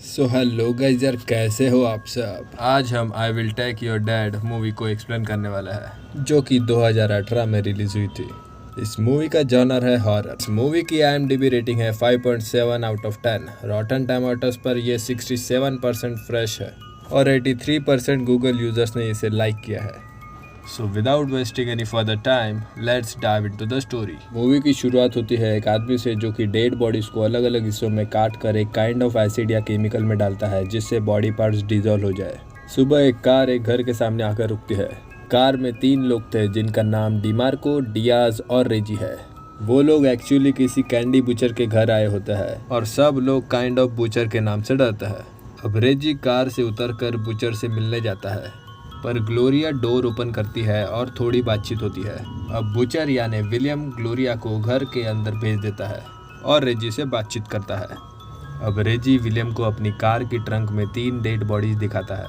So hello guys यार, कैसे हो आप सब। आज हम I will take your dad movie को एक्सप्लेन करने वाला है, जो कि 2018 में रिलीज हुई थी। इस मूवी का जॉनर है हॉरर। इस मूवी की IMDb रेटिंग है 5.7 आउट ऑफ 10। रॉटन टमाटोस पर ये 67% फ्रेश है और 83% गूगल यूजर्स ने इसे लाइक किया है। So without wasting any further time, let's dive into the story. Movie की शुरुआत होती है एक आदमी से, जो कि डेड बॉडीज को अलग अलग हिस्सों में काट कर एक काइंड ऑफ एसिड या केमिकल में डालता है, जिससे बॉडी पार्ट्स डिजोल्व हो जाए। सुबह एक कार एक घर के सामने आकर रुकती है। कार में 3 लोग थे, जिनका नाम डिमार्को, डियाज और रेजी है। वो लोग एक्चुअली किसी कैंडी बुचर के घर आए होते हैं और सब लोग काइंड ऑफ बुचर के नाम से डरते हैं। अब रेजी कार से उतरकर बुचर से मिलने जाता है, पर ग्लोरिया डोर ओपन करती है और थोड़ी बातचीत होती है। अब बुचर यानी विलियम ग्लोरिया को घर के अंदर भेज देता है और रेजी से बातचीत करता है। अब रेजी विलियम को अपनी कार की ट्रंक में 3 डेड बॉडीज दिखाता है,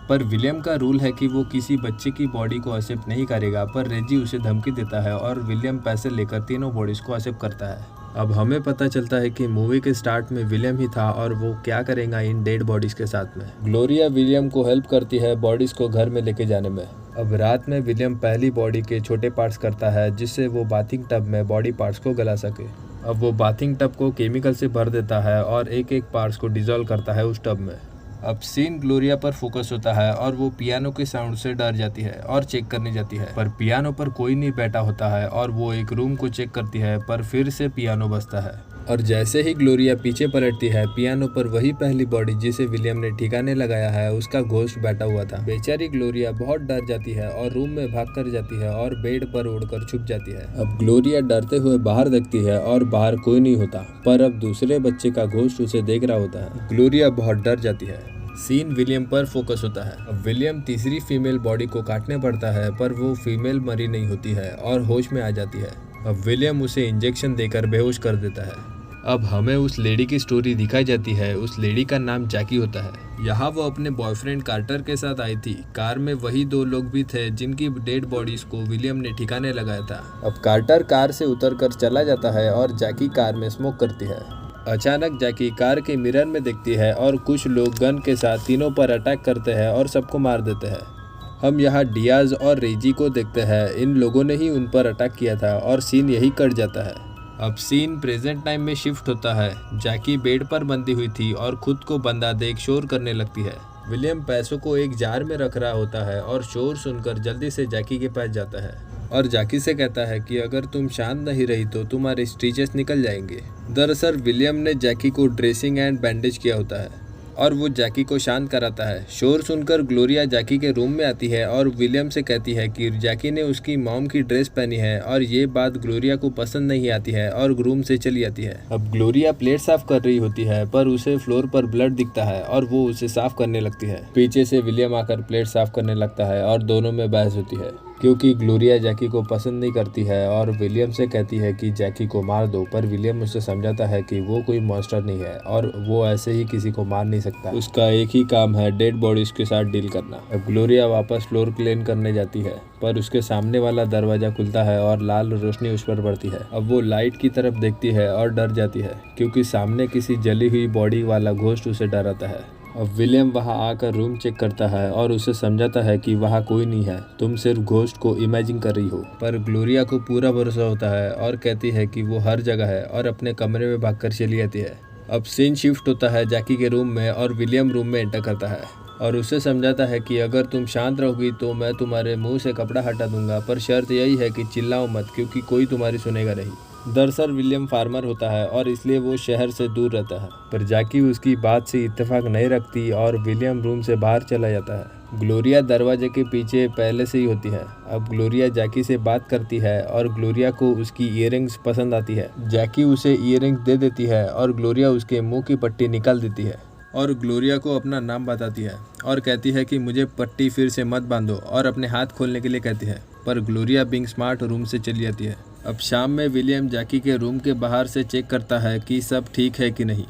पर विलियम का रूल है कि वो किसी बच्चे की बॉडी को एक्सेप्ट नहीं करेगा, पर रेजी उसे धमकी देता है और विलियम पैसे लेकर तीनों बॉडीज को एक्सेप्ट करता है। अब हमें पता चलता है कि मूवी के स्टार्ट में विलियम ही था और वो क्या करेगा इन डेड बॉडीज के साथ में। ग्लोरिया विलियम को हेल्प करती है बॉडीज को घर में लेके जाने में। अब रात में विलियम पहली बॉडी के छोटे पार्ट्स करता है, जिससे वो बाथिंग टब में बॉडी पार्ट्स को गला सके। अब वो बाथिंग टब को केमिकल से भर देता है और एक एक पार्ट्स को डिजोल्व करता है उस टब में। अब सीन ग्लोरिया पर फोकस होता है और वो पियानो के साउंड से डर जाती है और चेक करने जाती है, पर पियानो पर कोई नहीं बैठा होता है और वो एक रूम को चेक करती है, पर फिर से पियानो बजता है। और जैसे ही ग्लोरिया पीछे पलटती है, पियानो पर वही पहली बॉडी जिसे विलियम ने ठिकाने लगाया है उसका घोस्ट बैठा हुआ था। बेचारी ग्लोरिया बहुत डर जाती है और रूम में भाग कर जाती है और बेड पर उड़कर छुप जाती है। अब ग्लोरिया डरते हुए बाहर देखती है और बाहर कोई नहीं होता, पर अब दूसरे बच्चे का घोस्ट उसे देख रहा होता है। ग्लोरिया बहुत डर जाती है। सीन विलियम पर फोकस होता है। अब विलियम तीसरी फीमेल बॉडी को काटने पड़ता है, पर वो फीमेल मरी नहीं होती है और होश में आ जाती है। अब विलियम उसे इंजेक्शन देकर बेहोश कर देता है। अब हमें उस लेडी की स्टोरी दिखाई जाती है। उस लेडी का नाम जैकी होता है। यहाँ वो अपने बॉयफ्रेंड कार्टर के साथ आई थी। कार में वही 2 लोग भी थे जिनकी डेड बॉडीज को विलियम ने ठिकाने लगाया था। अब कार्टर कार से उतरकर चला जाता है और जैकी कार में स्मोक करती है। अचानक जैकी कार के मिरर में देखती है और कुछ लोग गन के साथ तीनों पर अटैक करते हैं और सबको मार देते हैं। हम यहाँ डियाज और रेजी को देखते हैं। इन लोगों ने ही उन पर अटैक किया था और सीन यही कट जाता है। अब सीन प्रेजेंट टाइम में शिफ्ट होता है। जैकी बेड पर बंधी हुई थी और खुद को बंदा देख शोर करने लगती है। विलियम पैसों को एक जार में रख रहा होता है और शोर सुनकर जल्दी से जैकी के पास जाता है और जैकी से कहता है कि अगर तुम शांत नहीं रही तो तुम्हारे स्टिचेस निकल जाएंगे। दरअसल विलियम ने जैकी को ड्रेसिंग एंड बैंडेज किया होता है और वो जैकी को शांत कराता है। शोर सुनकर ग्लोरिया जैकी के रूम में आती है और विलियम से कहती है कि जैकी ने उसकी मॉम की ड्रेस पहनी है, और ये बात ग्लोरिया को पसंद नहीं आती है और रूम से चली आती है। अब ग्लोरिया प्लेट साफ कर रही होती है, पर उसे फ्लोर पर ब्लड दिखता है और वो उसे साफ करने लगती है। पीछे से विलियम आकर प्लेट साफ करने लगता है और दोनों में बहस होती है, क्योंकि ग्लोरिया जैकी को पसंद नहीं करती है और विलियम से कहती है कि जैकी को मार दो, पर विलियम उसे समझाता है कि वो कोई मॉन्स्टर नहीं है और वो ऐसे ही किसी को मार नहीं सकता। उसका एक ही काम है डेड बॉडीज के साथ डील करना। अब ग्लोरिया वापस फ्लोर क्लीन करने जाती है, पर उसके सामने वाला दरवाजा खुलता है और लाल रोशनी उस पर पड़ती है। अब वो लाइट की तरफ देखती है और डर जाती है, क्योंकि सामने किसी जली हुई बॉडी वाला घोस्ट उसे डराता है। अब विलियम वहां आकर रूम चेक करता है और उसे समझाता है कि वहां कोई नहीं है, तुम सिर्फ घोस्ट को इमेजिन कर रही हो। पर ग्लोरिया को पूरा भरोसा होता है और कहती है कि वो हर जगह है और अपने कमरे में भागकर चली आती है। अब सीन शिफ्ट होता है जैकी के रूम में और विलियम रूम में एंटर करता है और उसे समझाता है कि अगर तुम शांत रहोगी तो मैं तुम्हारे मुंह से कपड़ा हटा दूंगा, पर शर्त यही है कि चिल्लाओ मत, क्योंकि कोई तुम्हारी सुनेगा नहीं। दरअसल विलियम फार्मर होता है और इसलिए वो शहर से दूर रहता है, पर जैकी उसकी बात से इत्तेफाक नहीं रखती और विलियम रूम से बाहर चला जाता है। ग्लोरिया दरवाजे के पीछे पहले से ही होती है। अब ग्लोरिया जैकी से बात करती है और ग्लोरिया को उसकी ईयरिंग्स पसंद आती है। जैकी उसे ईयरिंग्स दे देती है और ग्लोरिया उसके मुंह की पट्टी निकाल देती है और ग्लोरिया को अपना नाम बताती है और कहती है कि मुझे पट्टी फिर से मत बांधो, और अपने हाथ खोलने के लिए कहती है, पर ग्लोरिया बिंग स्मार्ट रूम से चली जाती है। अब शाम में विलियम जैकी के रूम के बाहर से चेक करता है कि सब ठीक है कि नहीं।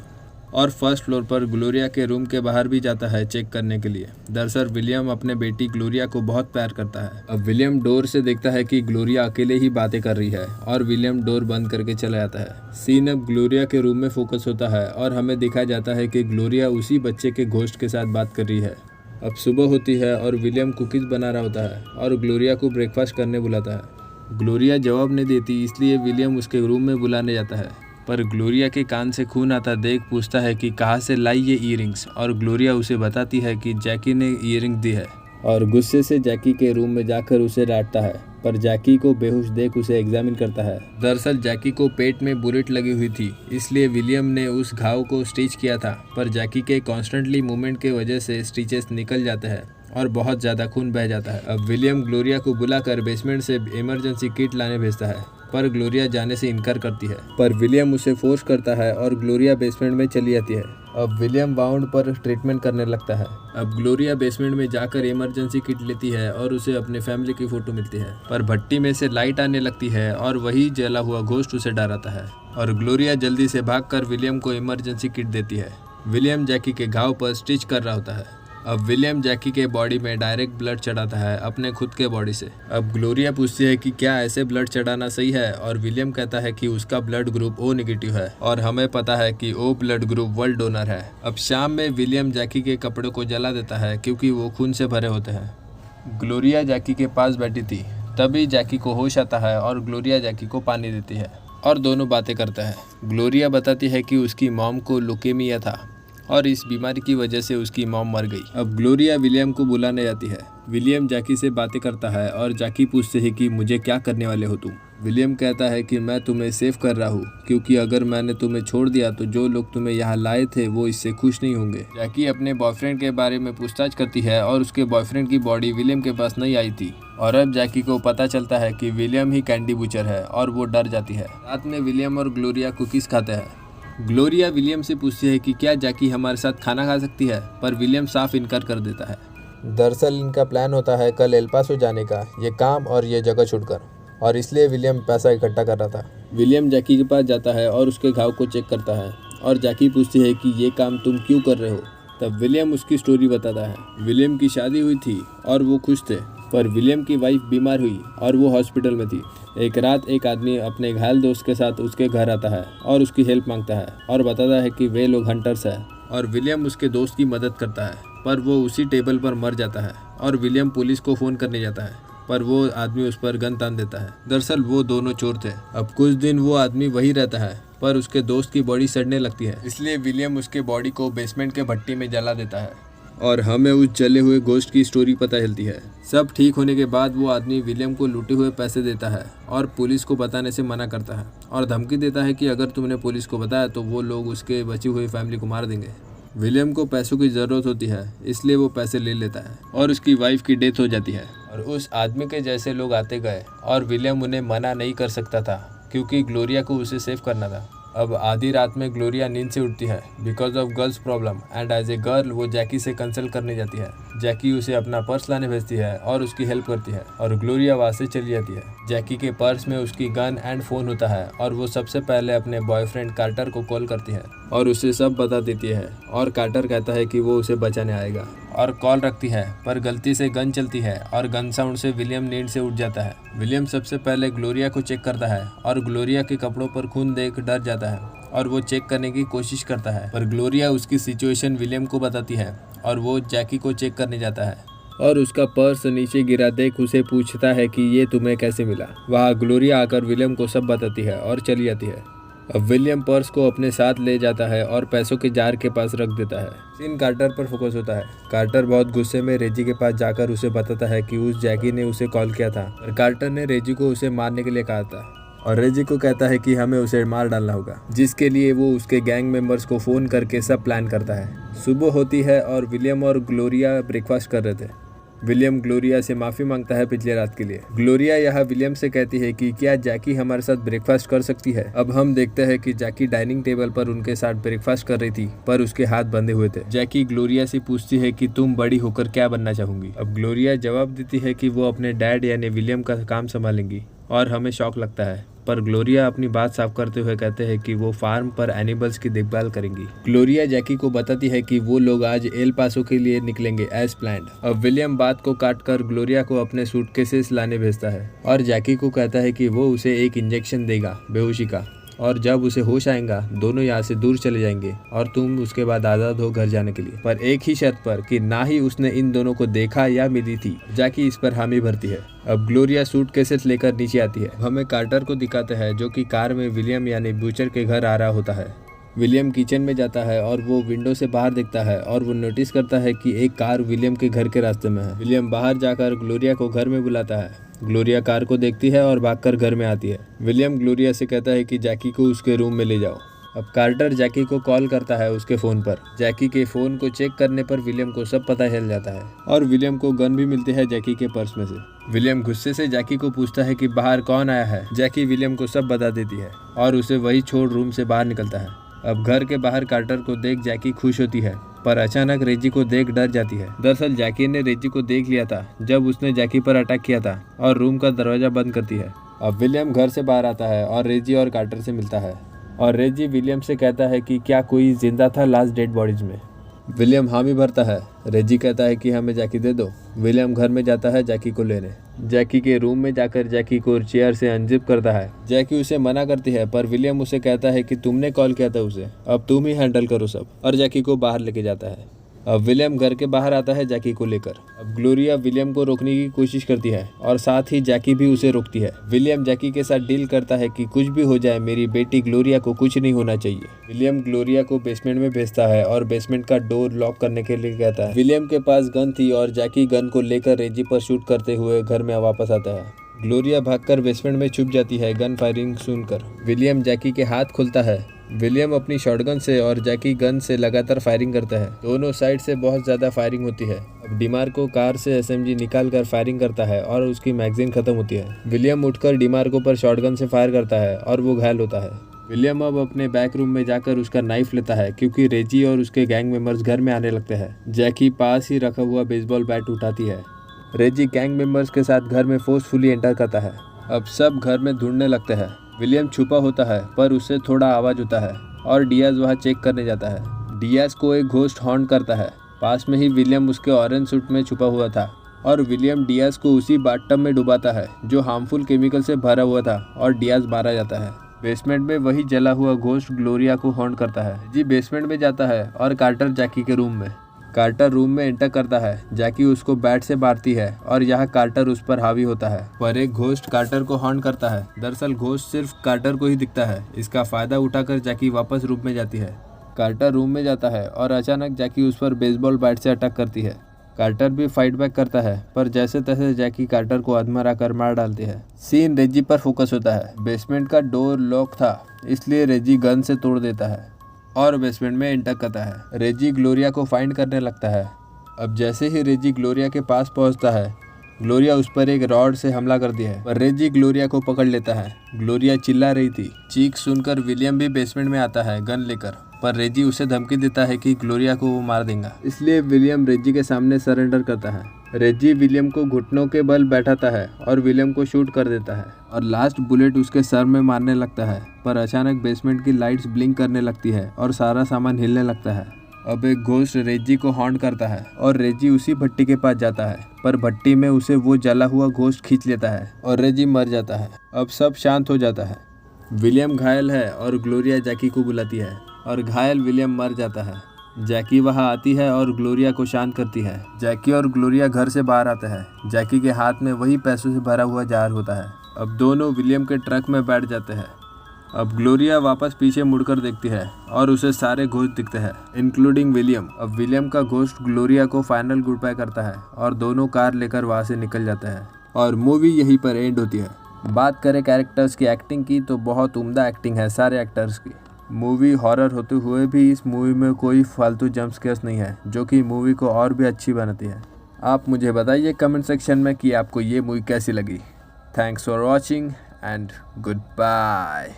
और फर्स्ट फ्लोर पर ग्लोरिया के रूम के बाहर भी जाता है चेक करने के लिए। दरअसल विलियम अपने बेटी ग्लोरिया को बहुत प्यार करता है। अब विलियम डोर से देखता है कि ग्लोरिया अकेले ही बातें कर रही है और विलियम डोर बंद करके चला जाता है। सीन अब ग्लोरिया के रूम में फोकस होता है और हमें दिखाया जाता है कि ग्लोरिया उसी बच्चे के घोस्ट के साथ बात कर रही है। अब सुबह होती है और विलियम कुकीज़ बना रहा होता है और ग्लोरिया को ब्रेकफास्ट करने बुलाता है। ग्लोरिया जवाब नहीं देती, इसलिए विलियम उसके रूम में बुलाने जाता है, पर ग्लोरिया के कान से खून आता देख पूछता है कि कहाँ से लाई ये ईयरिंग्स, और ग्लोरिया उसे बताती है कि जैकी ने ईयरिंग दी है और गुस्से से जैकी के रूम में जाकर उसे डांटता है, पर जैकी को बेहोश देख उसे एग्जामिन करता है। दरअसल जैकी को पेट में बुलेट लगी हुई थी, इसलिए विलियम ने उस घाव को स्टिच किया था, पर जैकी के कॉन्स्टेंटली मूवमेंट की वजह से स्टिचेस निकल जाते हैं और बहुत ज़्यादा खून बह जाता है। अब विलियम ग्लोरिया को बुलाकर बेसमेंट से इमरजेंसी किट लाने भेजता है, पर ग्लोरिया जाने से इनकार करती है, पर विलियम उसे फोर्स करता है और ग्लोरिया बेसमेंट में चली जाती है। अब विलियम वाउंड पर ट्रीटमेंट करने लगता है। अब ग्लोरिया बेसमेंट में जाकर इमरजेंसी किट लेती है और उसे अपने फैमिली की फोटो मिलती है, पर भट्टी में से लाइट आने लगती है और वही जला हुआ घोस्ट उसे डराता है और ग्लोरिया जल्दी से भागकर विलियम को इमरजेंसी किट देती है। विलियम जैकी के घाव पर स्टिच कर रहा होता है। अब विलियम जैकी के बॉडी में डायरेक्ट ब्लड चढ़ाता है अपने खुद के बॉडी से। अब ग्लोरिया पूछती है कि क्या ऐसे ब्लड चढ़ाना सही है, और विलियम कहता है कि उसका ब्लड ग्रुप ओ नेगेटिव है और हमें पता है कि O blood group world donor है। अब शाम में विलियम जैकी के कपड़े को जला देता है क्योंकि वो खून से भरे होते हैं। ग्लोरिया जैकी के पास बैठी थी, तभी जैकी को होश आता है और ग्लोरिया जैकी को पानी देती है और दोनों बातें करते हैं। ग्लोरिया बताती है कि उसकी मॉम को लुकेमिया था और इस बीमारी की वजह से उसकी मॉम मर गई। अब ग्लोरिया विलियम को बुलाने जाती है। विलियम जैकी से बातें करता है और जैकी पूछते है कि मुझे क्या करने वाले हो तुम। विलियम कहता है कि मैं तुम्हें सेव कर रहा हूँ, क्योंकि अगर मैंने तुम्हें छोड़ दिया तो जो लोग तुम्हें यहाँ लाए थे वो इससे खुश नहीं होंगे। जैकी अपने बॉयफ्रेंड के बारे में पूछताछ करती है और उसके बॉयफ्रेंड की बॉडी विलियम के पास नहीं आई थी, और अब जैकी को पता चलता है कि विलियम ही कैंडी बुचर है और वो डर जाती है। रात में विलियम और ग्लोरिया कुकीज़ खाते हैं। ग्लोरिया विलियम से पूछती है कि क्या जैकी हमारे साथ खाना खा सकती है, पर विलियम साफ इनकार कर देता है। दरअसल इनका प्लान होता है कल एल पासो जाने का, ये काम और ये जगह छूटकर, और इसलिए विलियम पैसा इकट्ठा कर रहा था। विलियम जैकी के पास जाता है और उसके घाव को चेक करता है और जैकी पूछती है कि ये काम तुम क्यों कर रहे हो। तब विलियम उसकी स्टोरी बताता है। विलियम की शादी हुई थी और वो खुश थे, पर विलियम की वाइफ बीमार हुई और वो हॉस्पिटल में थी। एक रात एक आदमी अपने घायल दोस्त के साथ उसके घर आता है और उसकी हेल्प मांगता है और बताता है कि वे लोग हंटर्स हैं, और विलियम उसके दोस्त की मदद करता है, पर वो उसी टेबल पर मर जाता है और विलियम पुलिस को फ़ोन करने जाता है, पर वो आदमी उस पर गन तान देता है। दरअसल वो दोनों चोर थे। अब कुछ दिन वो आदमी वही रहता है, पर उसके दोस्त की बॉडी सड़ने लगती है, इसलिए विलियम उसके बॉडी को बेसमेंट के भट्टी में जला देता है और हमें उस जले हुए घोस्ट की स्टोरी पता चलती है। सब ठीक होने के बाद वो आदमी विलियम को लूटे हुए पैसे देता है और पुलिस को बताने से मना करता है और धमकी देता है कि अगर तुमने पुलिस को बताया तो वो लोग उसके बची हुई फैमिली को मार देंगे। विलियम को पैसों की ज़रूरत होती है, इसलिए वो पैसे ले लेता है और उसकी वाइफ की डेथ हो जाती है। और उस आदमी के जैसे लोग आते गए और विलियम उन्हें मना नहीं कर सकता था क्योंकि ग्लोरिया को उसे सेव करना था। अब आधी रात में ग्लोरिया नींद से उठती है because of girls problem, and as a girl वो जैकी से कंसल्ट करने जाती है। जैकी उसे अपना पर्स लाने भेजती है और उसकी हेल्प करती है और ग्लोरिया वहाँ से चली जाती है। जैकी के पर्स में उसकी गन एंड फ़ोन होता है और वो सबसे पहले अपने बॉयफ्रेंड कार्टर को कॉल करती है और उसे सब बता देती है, और कार्टर कहता है कि वो उसे बचाने आएगा और कॉल रखती है, पर गलती से गन चलती है और गन साउंड से विलियम नींद से उठ जाता है। विलियम सबसे पहले ग्लोरिया को चेक करता है और ग्लोरिया के कपड़ों पर खून देख डर जाता है और वो चेक करने की कोशिश करता है, पर ग्लोरिया उसकी सिचुएशन विलियम को बताती है और वो जैकी को चेक करने जाता है और उसका पर्स नीचे गिरा देख उसे पूछता है कि ये तुम्हें कैसे मिला। वहाँ ग्लोरिया आकर विलियम को सब बताती है और चली जाती है। अब विलियम पर्स को अपने साथ ले जाता है और पैसों के जार के पास रख देता है। सीन कार्टर पर फोकस होता है। कार्टर बहुत गुस्से में रेजी के पास जाकर उसे बताता है कि उस जैकी ने उसे कॉल किया था और कार्टर ने रेजी को उसे मारने के लिए कहा था, और रेजी को कहता है कि हमें उसे मार डालना होगा, जिसके लिए वो उसके गैंग मेंबर्स को फ़ोन करके सब प्लान करता है। सुबह होती है और विलियम और ग्लोरिया ब्रेकफास्ट कर रहे थे। विलियम ग्लोरिया से माफ़ी मांगता है पिछले रात के लिए। ग्लोरिया यहाँ विलियम से कहती है कि क्या जैकी हमारे साथ ब्रेकफास्ट कर सकती है। अब हम देखते हैं कि जैकी डाइनिंग टेबल पर उनके साथ ब्रेकफास्ट कर रही थी, पर उसके हाथ बंधे हुए थे। जैकी ग्लोरिया से पूछती है कि तुम बड़ी होकर क्या बनना चाहूंगी। अब ग्लोरिया जवाब देती है कि वो अपने डैड यानी विलियम का काम संभालेंगी, और हमें शौक लगता है पर ग्लोरिया अपनी बात साफ करते हुए कहते हैं कि वो फार्म पर एनिमल्स की देखभाल करेंगी। ग्लोरिया जैकी को बताती है कि वो लोग आज एल पासो के लिए निकलेंगे एज प्लान्ड। अब विलियम बात को काटकर ग्लोरिया को अपने सूटकेसेस लाने भेजता है और जैकी को कहता है कि वो उसे एक इंजेक्शन देगा बेहोशी का, और जब उसे होश आएगा दोनों यहाँ से दूर चले जाएंगे और तुम उसके बाद आज़ाद हो घर जाने के लिए, पर एक ही शर्त पर कि ना ही उसने इन दोनों को देखा या मिली थी। जैकी इस पर हामी भरती है। अब ग्लोरिया सूटकेसेस लेकर नीचे आती है। हमें कार्टर को दिखाते हैं जो कि कार में विलियम यानी बूचर के घर आ रहा होता है। विलियम किचन में जाता है और वो विंडो से बाहर देखता है और वो नोटिस करता है कि एक कार विलियम के घर के रास्ते में है। विलियम बाहर जाकर ग्लोरिया को घर में बुलाता है। ग्लोरिया कार को देखती है और भागकर घर में आती है। विलियम ग्लोरिया से कहता है कि जैकी को उसके रूम में ले जाओ। अब कार्टर जैकी को कॉल करता है उसके फ़ोन पर। जैकी के फ़ोन को चेक करने पर विलियम को सब पता चल जाता है और विलियम को गन भी मिलती है जैकी के पर्स में से। विलियम गुस्से से जैकी को पूछता है कि बाहर कौन आया है। जैकी विलियम को सब बता देती है और उसे वही छोड़ रूम से बाहर निकलता है। अब घर के बाहर कार्टर को देख जैकी खुश होती है, पर अचानक रेजी को देख डर जाती है। दरअसल जैकी ने रेजी को देख लिया था जब उसने जैकी पर अटैक किया था और रूम का दरवाजा बंद करती है। अब विलियम घर से बाहर आता है और रेजी और कार्टर से मिलता है और रेजी विलियम से कहता है कि क्या कोई जिंदा था लास्ट डेड बॉडीज में। विलियम हामी भरता है। रेजी कहता है कि हमें जैकी दे दो। विलियम घर में जाता है जैकी को लेने। जैकी के रूम में जाकर जैकी को चेयर से अनजिप करता है। जैकी उसे मना करती है पर विलियम उसे कहता है कि तुमने कॉल किया था उसे, अब तुम ही हैंडल करो सब, और जैकी को बाहर लेके जाता है। अब विलियम घर के बाहर आता है जैकी को लेकर। अब ग्लोरिया विलियम को रोकने की कोशिश करती है और साथ ही जैकी भी उसे रोकती है। विलियम जैकी के साथ डील करता है कि कुछ भी हो जाए मेरी बेटी ग्लोरिया को कुछ नहीं होना चाहिए। विलियम ग्लोरिया को बेसमेंट में भेजता है और बेसमेंट का डोर लॉक करने के लिए कहता है। विलियम के पास गन थी और जैकी गन को लेकर रेजी पर शूट करते हुए घर में वापस आता है। ग्लोरिया भागकर बेसमेंट में छुप जाती है गन फायरिंग सुनकर। विलियम जैकी के हाथ खोलता है। विलियम अपनी शॉटगन से और जैकी गन से लगातार फायरिंग करता है। दोनों साइड से बहुत ज़्यादा फायरिंग होती है। अब डिमार्को कार से एसएमजी निकाल कर फायरिंग करता है और उसकी मैगजीन खत्म होती है। विलियम उठकर डिमार्को पर शॉटगन से फायर करता है और वो घायल होता है। विलियम अब अपने बैक रूम में जाकर उसका नाइफ लेता है क्योंकि रेजी और उसके गैंग मेंबर्स घर में आने लगते हैं। जैकी पास ही रखा हुआ बेसबॉल बैट उठाती है। रेजी गैंग मेंबर्स के साथ घर में फोर्सफुली एंटर करता है। अब सब घर में ढूंढने लगते हैं। विलियम छुपा होता है पर उससे थोड़ा आवाज़ होता है और डियाज वहाँ चेक करने जाता है। डियाज को एक घोस्ट हॉन्ट करता है। पास में ही विलियम उसके ऑरेंज सूट में छुपा हुआ था और विलियम डियाज को उसी बाथटब में डुबाता है जो हार्मफुल केमिकल से भरा हुआ था और डियाज मारा जाता है। बेसमेंट में वही जला हुआ घोस्ट ग्लोरिया को हॉन्ट करता है। जी बेसमेंट में जाता है और कार्टर जैकी के रूम में। कार्टर रूम में एंटर करता है। जैकी उसको बैट से मारती है और यहाँ कार्टर उस पर हावी होता है, पर एक घोस्ट कार्टर को हॉन्ट करता है। दरअसल घोस्ट सिर्फ कार्टर को ही दिखता है। इसका फायदा उठाकर जैकी वापस रूम में जाती है। कार्टर रूम में जाता है और अचानक जैकी उस पर बेसबॉल बैट से अटैक करती है। कार्टर भी फाइट बैक करता है पर जैसे तैसे जैकी कार्टर को अधमरा कर मार डालती है। सीन रेजी पर फोकस होता है। बेसमेंट का डोर लॉक था इसलिए रेजी गन से तोड़ देता है और बेसमेंट में एंटर करता है। रेजी ग्लोरिया को फाइंड करने लगता है। अब जैसे ही रेजी ग्लोरिया के पास पहुंचता है, ग्लोरिया उस पर एक रॉड से हमला कर दिया है, पर रेजी ग्लोरिया को पकड़ लेता है। ग्लोरिया चिल्ला रही थी। चीख सुनकर विलियम भी बेसमेंट में आता है गन लेकर, पर रेजी उसे धमकी देता है कि ग्लोरिया को वो मार देगा। इसलिए विलियम रेजी के सामने सरेंडर करता है। रेजी विलियम को घुटनों के बल बैठाता है और विलियम को शूट कर देता है और लास्ट बुलेट उसके सर में मारने लगता है, पर अचानक बेसमेंट की लाइट्स ब्लिंक करने लगती है और सारा सामान हिलने लगता है। अब एक घोस्ट रेजी को हॉन्ट करता है और रेजी उसी भट्टी के पास जाता है, पर भट्टी में उसे वो जला हुआ घोस्ट खींच लेता है और रेजी मर जाता है। अब सब शांत हो जाता है। विलियम घायल है और ग्लोरिया जैकी को बुलाती है और घायल विलियम मर जाता है। जैकी वहां आती है और ग्लोरिया को शांत करती है। जैकी और ग्लोरिया घर से बाहर आते हैं। जैकी के हाथ में वही पैसों से भरा हुआ जार होता है। अब दोनों विलियम के ट्रक में बैठ जाते हैं। अब ग्लोरिया वापस पीछे मुड़कर देखती है और उसे सारे घोस्ट दिखते हैं इंक्लूडिंग विलियम। अब विलियम का घोस्ट ग्लोरिया को फाइनल गुड बाय करता है और दोनों कार लेकर वहां से निकल जाते हैं और मूवी यहीं पर एंड होती है। बात करें कैरेक्टर्स की एक्टिंग की तो बहुत उम्दा एक्टिंग है सारे एक्टर्स की। मूवी हॉरर होते हुए भी इस मूवी में कोई फालतू जंप स्केयर्स नहीं है जो कि मूवी को और भी अच्छी बनाती है। आप मुझे बताइए कमेंट सेक्शन में कि आपको ये मूवी कैसी लगी। Thanks for watching and good bye.